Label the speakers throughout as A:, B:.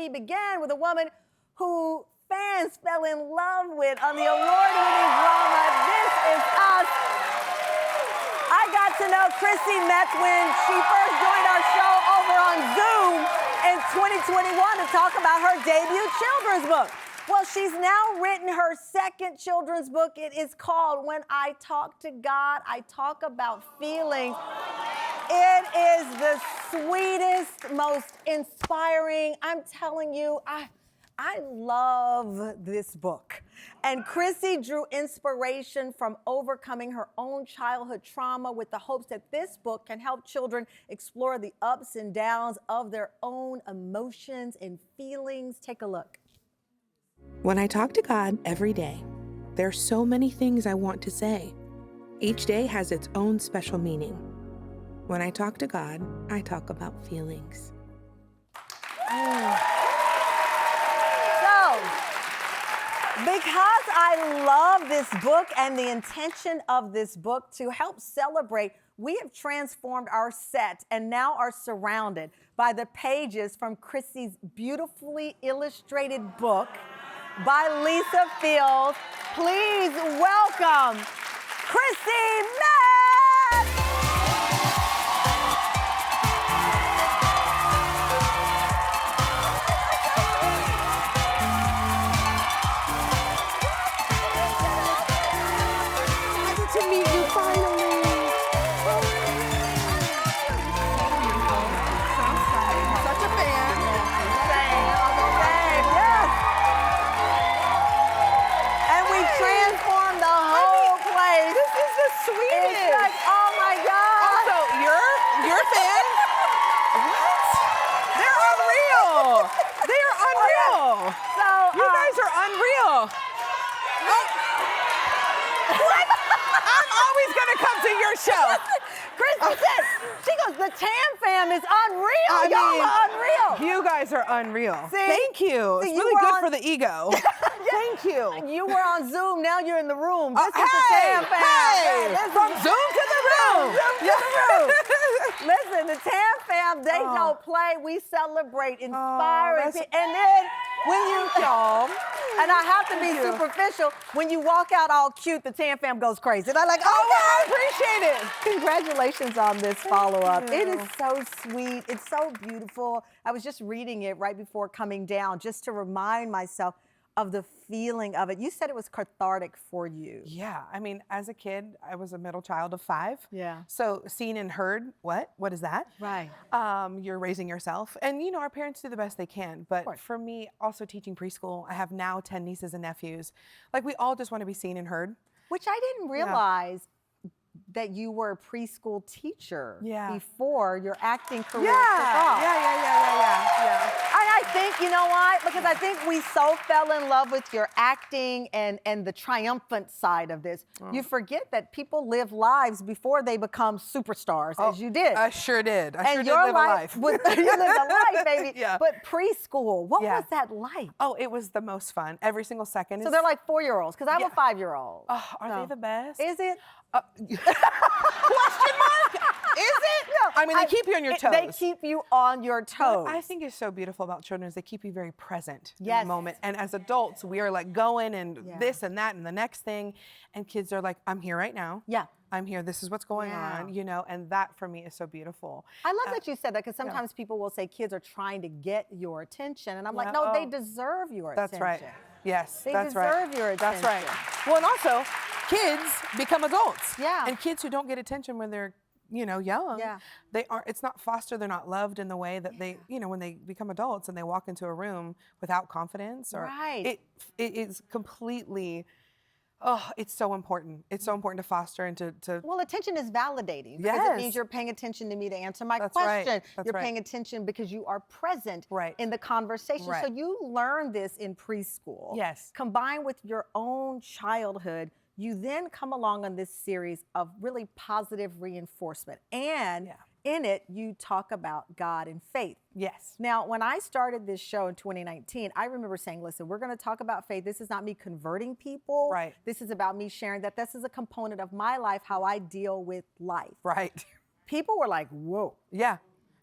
A: We began with a woman who fans fell in love with on the award-winning drama This Is Us. I got to know Chrissy Metz when she first joined our show over on Zoom in 2021 to talk about her debut children's book. Well, she's now written her second children's book. It is called When I Talk to God, I Talk About Feelings. It is the sweetest, most inspiring. I'm telling you, I love this book. And Chrissy drew inspiration from overcoming her own childhood trauma with the hopes that this book can help children explore the ups and downs of their own emotions and feelings. Take a look.
B: When I talk to God every day, there are so many things I want to say. Each day has its own special meaning. When I talk to God, I talk about feelings.
A: Because I love this book and the intention of this book to help celebrate, we have transformed our set and now are surrounded by the pages from Chrissy's beautifully illustrated book by Lisa Fields. Please welcome Chrissy Metz!
B: Sweetest.
A: Like, oh my God.
B: Also, you're fans? What? They're unreal. They are unreal.
A: So
B: you guys are unreal. What? I'm always gonna come to your show.
A: Chrissy said, she goes, the Tam fam is unreal. Y'all are unreal.
B: You guys are unreal.
A: See?
B: Thank you. It's really good for the ego. Thank you.
A: You were on Zoom, now you're in the room. This is
B: hey,
A: the Tam fam.
B: Hey, from Zoom to the room.
A: Zoom to the room. Listen, the Tam fam, they don't play. We celebrate, inspiring people. And then when you, and I have to be superficial, when you walk out all cute, the Tam fam goes crazy. And I'm like,
B: I appreciate it.
A: Congratulations on this follow-up. It is so sweet. It's so beautiful. I was just reading it right before coming down just to remind myself of the feeling of it. You said it was cathartic for you.
B: Yeah, I mean, as a kid, I was a middle child of 5.
A: Yeah.
B: So seen and heard, what is that?
A: Right.
B: You're raising yourself. And you know, our parents do the best they can. But for me, also teaching preschool, I have now 10 nieces and nephews. Like, we all just want to be seen and heard.
A: Which I didn't realize that you were a preschool teacher before your acting career took off.
B: Yeah.
A: I think, you know why? Because I think we so fell in love with your acting and the triumphant side of this. You forget that people live lives before they become superstars, as you did.
B: I sure did. I sure did
A: your
B: live a life.
A: you lived a life, baby.
B: Yeah.
A: But preschool, what was that like?
B: Oh, it was the most fun. Every single second.
A: So they're like 4-year-olds, because I have a 5-year-old.
B: Oh, are they the best?
A: Is it?
B: Question mark? Is it? No. I mean, they keep you on your toes.
A: They keep you on your toes.
B: What I think is so beautiful about children is they keep you very present in
A: Yes.
B: the moment. And as adults, we are like going and this and that and the next thing. And kids are like, I'm here right now.
A: Yeah.
B: I'm here. This is what's going on, you know, and that for me is so beautiful.
A: I love that you said that, because sometimes people will say kids are trying to get your attention. And I'm like, no, they deserve your attention.
B: That's right. Yes,
A: They
B: that's right.
A: deserve your attention.
B: That's right. Well, and also, kids become adults.
A: Yeah.
B: And kids who don't get attention when they're, you know, young, they aren't, it's not fostered, they're not loved in the way that they, you know, when they become adults and they walk into a room without confidence or it is completely, it's so important. It's so important to foster and to
A: Well, attention is validating, because it means you're paying attention to me to answer my question. You're paying attention because you are present in the conversation. So you learn this in preschool.
B: Yes.
A: Combined with your own childhood, you then come along on this series of really positive reinforcement. And in it, you talk about God and faith.
B: Yes.
A: Now, when I started this show in 2019, I remember saying, listen, we're going to talk about faith. This is not me converting people.
B: Right.
A: This is about me sharing that this is a component of my life, how I deal with life.
B: Right.
A: People were like, whoa.
B: Yeah.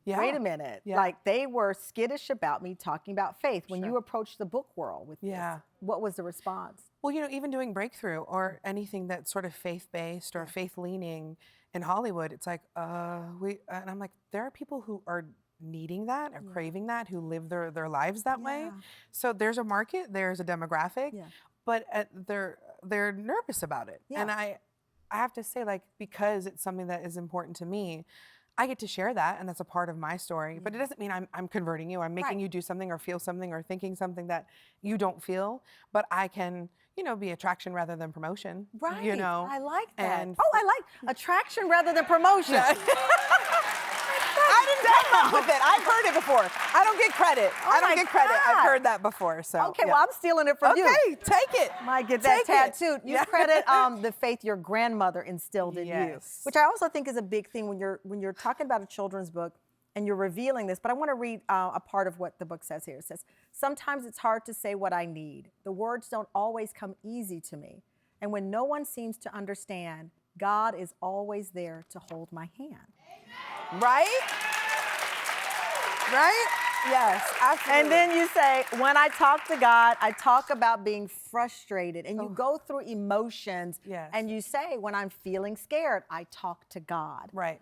B: Yeah.
A: wait a minute.
B: Yeah.
A: Like they were skittish about me talking about faith. When
B: Sure.
A: you approached the book world with this, what was the response?
B: Well, even doing Breakthrough or anything that's sort of faith-based or faith-leaning in Hollywood, it's like, and I'm like, there are people who are needing that or craving that, who live their lives that way. So there's a market, there's a demographic, but they're nervous about it. And I have to say, like, because it's something that is important to me, I get to share that, and that's a part of my story. But it doesn't mean I'm converting you. I'm making you do something or feel something or thinking something that you don't feel. But I can, be attraction rather than promotion.
A: Right. I like that.
B: And
A: I like attraction rather than promotion.
B: I didn't come up with it. I've heard it before. I don't get credit. I don't get credit. I've heard that before. So
A: okay, well, I'm stealing it from you.
B: Okay, take it.
A: Might get that tattooed. You credit the faith your grandmother instilled in you, which I also think is a big thing when you're talking about a children's book and you're revealing this. But I want to read a part of what the book says here. It says, sometimes it's hard to say what I need. The words don't always come easy to me. And when no one seems to understand, God is always there to hold my hand.
B: Right? Right? Yes, absolutely.
A: And then you say, when I talk to God, I talk about being frustrated. And you go through emotions.
B: Yes.
A: And you say, when I'm feeling scared, I talk to God.
B: Right.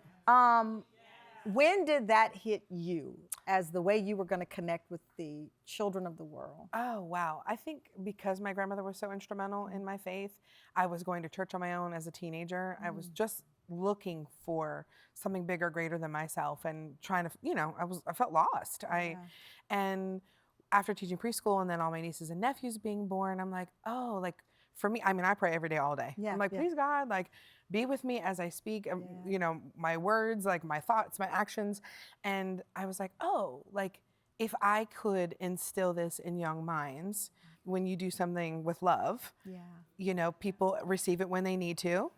A: When did that hit you as the way you were going to connect with the children of the world?
B: Oh, wow. I think because my grandmother was so instrumental in my faith, I was going to church on my own as a teenager. I was just looking for something bigger, greater than myself, and trying to, I felt lost. And after teaching preschool and then all my nieces and nephews being born, I'm like, oh, like for me, I mean, I pray every day, all day. I'm like, please God, like be with me as I speak, my words, like my thoughts, my actions. And I was like, oh, like if I could instill this in young minds, when you do something with love, people receive it when they need to.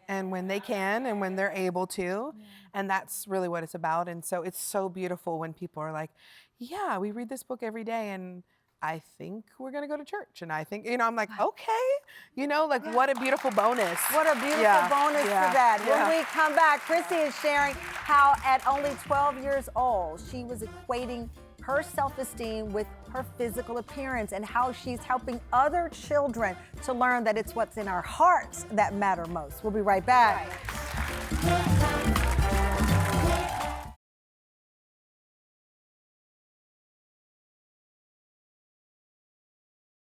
B: And when they can and when they're able to. And that's really what it's about. And so it's so beautiful when people are like, yeah, we read this book every day and I think we're going to go to church. And I think, I'm like, okay, what a beautiful bonus.
A: What a beautiful bonus for that. When we come back, Chrissy is sharing how at only 12 years old, she was equating her self-esteem with her physical appearance and how she's helping other children to learn that it's what's in our hearts that matter most. We'll be right back.